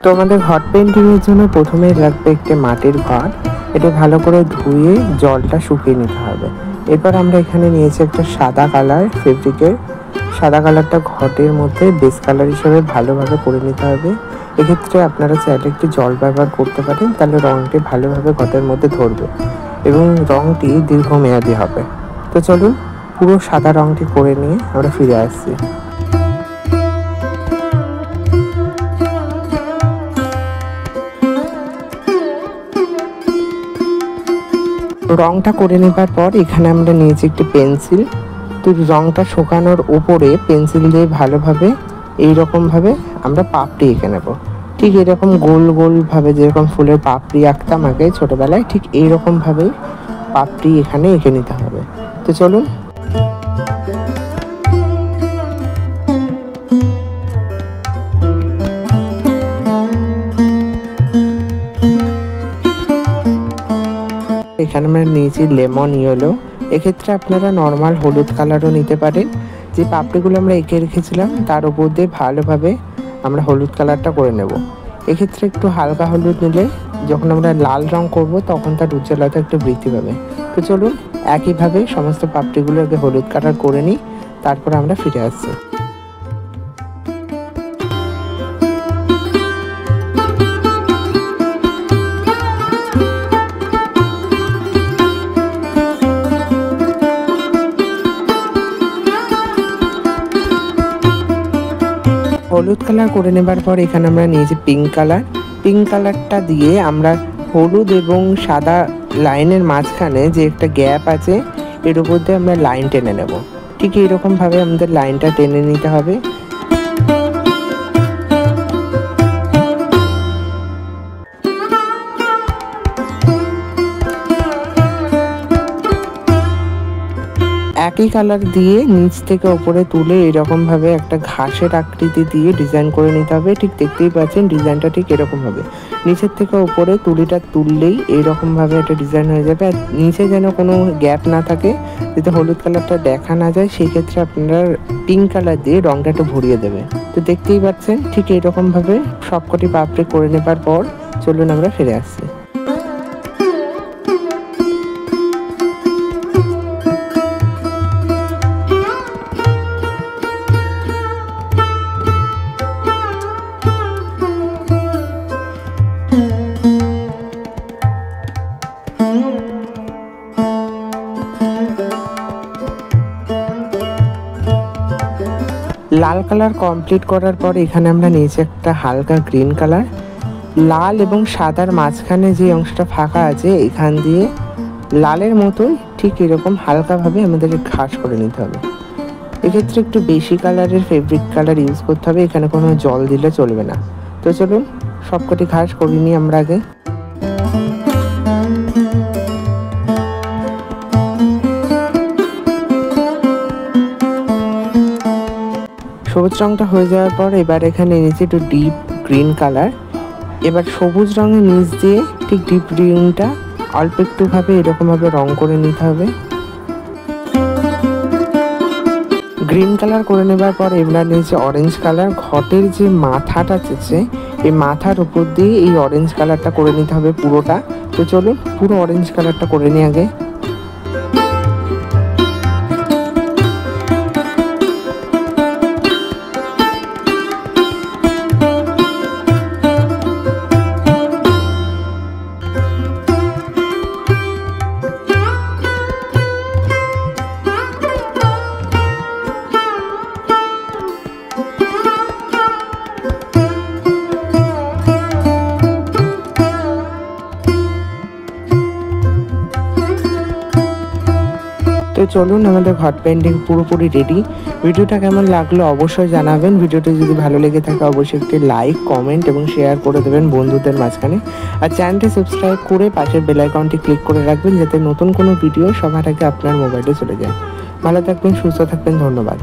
তো আমাদের ঘট পেন্টিং এর জন্য প্রথমে লাগবে একটি মাটির ঘট। এটা ভালো করে ধুয়ে জলটা শুকিয়ে নিতে হবে। এরপর আমরা এখানে নিয়েছি একটা সাদা কালার ফেব্রিকের। সাদা কালারটা ঘটের মধ্যে বেস কালার হিসেবে ভালোভাবে করে নিতে হবে। এক্ষেত্রে আপনারা চাইলে একটু জল ব্যবহার করতে পারেন, তাহলে রঙটি ভালোভাবে ঘটের মধ্যে ধরবে এবং রঙটি দীর্ঘমেয়াদী হবে। তো চলুন পুরো সাদা রঙটি করে নিয়ে আমরা ফিরে আসছি। রংটা করে নেবার পর এখানে আমরা নিয়েছি একটি পেন্সিল। তো রংটা শুকানোর উপরে পেন্সিল দিয়ে ভালোভাবে এইরকমভাবে আমরা পাপড়ি এঁকে নেব। ঠিক এরকম গোল গোলভাবে যেরকম ফুলের পাপড়ি আঁকতাম আগে ছোটোবেলায়, ঠিক এইরকমভাবেই পাপড়ি এখানে এঁকে নিতে হবে। তো চলুন। এখানে আমরা নিয়েছি লেমন ইয়েলো। এক্ষেত্রে আপনারা নর্মাল হলুদ কালারও নিতে পারেন। যে পাপড়িগুলো আমরা এঁকে রেখেছিলাম তার উপর দিয়ে ভালোভাবে আমরা হলুদ কালারটা করে নেব। এক্ষেত্রে একটু হালকা হলুদ নিলে যখন আমরা লাল রং করব তখন তার উজ্জ্বলতা একটু বৃদ্ধি পাবে। তো চলুন একইভাবে সমস্ত পাপড়িগুলো আগে হলুদ কালার করে নিই, তারপর আমরা ফিরে আসছি। হলুদ কালার করে নেবার পর এখানে আমরা নিয়েছি পিঙ্ক কালার। পিঙ্ক কালারটা দিয়ে আমরা হলুদ এবং সাদা লাইনের মাঝখানে যে একটা গ্যাপ আছে এর উপর দিয়ে আমরা লাইন টেনে নেব। ঠিক এইরকমভাবে আমাদের লাইনটা টেনে নিতে হবে। একই কালার দিয়ে নিচ থেকে ওপরে তুলে এরকমভাবে একটা ঘাসের আকৃতি দিয়ে ডিজাইন করে নিতে হবে। ঠিক দেখতেই পাচ্ছেন ডিজাইনটা ঠিক এরকম হবে। নিচের থেকে ওপরে তুলিটা তুললেই এইরকমভাবে একটা ডিজাইন হয়ে যাবে। আর নিচে যেন কোনো গ্যাপ না থাকে, যাতে হলুদ কালারটা দেখা না যায়, সেই ক্ষেত্রে আপনারা পিঙ্ক কালার দিয়ে রঙটা একটু ভরিয়ে দেবে। তো দেখতেই পাচ্ছেন ঠিক এইরকমভাবে সবকটি পাপড়ি করে নেবার পর চলুন আমরা ফিরে আসছি। লাল কালার কমপ্লিট করার পর এখানে আমরা নিয়েছি একটা হালকা গ্রিন কালার। লাল এবং সাদার মাঝখানে যে অংশটা ফাঁকা আছে এখান দিয়ে লালের মতোই ঠিক এরকম হালকাভাবে আমাদের ঘাস করে নিতে হবে। এক্ষেত্রে একটু বেশি কালারের ফেব্রিক কালার ইউজ করতে হবে, এখানে কোনো জল দিলে চলবে না। তো চলুন সবকটি ঘাস করে নিই আমরা আগে। সবুজ রঙটা হয়ে যাওয়ার পর এবার এখানে নিচে একটু ডিপ গ্রিন কালার। এবার সবুজ রঙের নিচ দিয়ে ঠিক ডিপ গ্রিনটা অল্প একটুভাবে এরকমভাবে রং করে নিতে হবে। গ্রিন কালার করে নেবার পর এবার নিচে অরেঞ্জ কালার। ঘটের যে মাথাটা আছে এই মাথার উপর দিয়ে এই অরেঞ্জ কালারটা করে নিতে হবে পুরোটা। তো চলুন পুরো অরেঞ্জ কালারটা করে নিই আগে। তো চলুন আমাদের ঘট পেন্টিং পুরোপুরি রেডি। ভিডিওটা কেমন লাগলো অবশ্যই জানাবেন। ভিডিওটা যদি ভালো লেগে থাকে অবশ্যই একটি লাইক, কমেন্ট এবং শেয়ার করে দেবেন বন্ধুদের মাঝখানে। আর চ্যানেলটি সাবস্ক্রাইব করে পাশের বেল আইকনটি ক্লিক করে রাখবেন, যাতে নতুন কোনো ভিডিও সবার আগে আপনার মোবাইলে চলে যায়। ভালো থাকবেন, সুস্থ থাকবেন, ধন্যবাদ।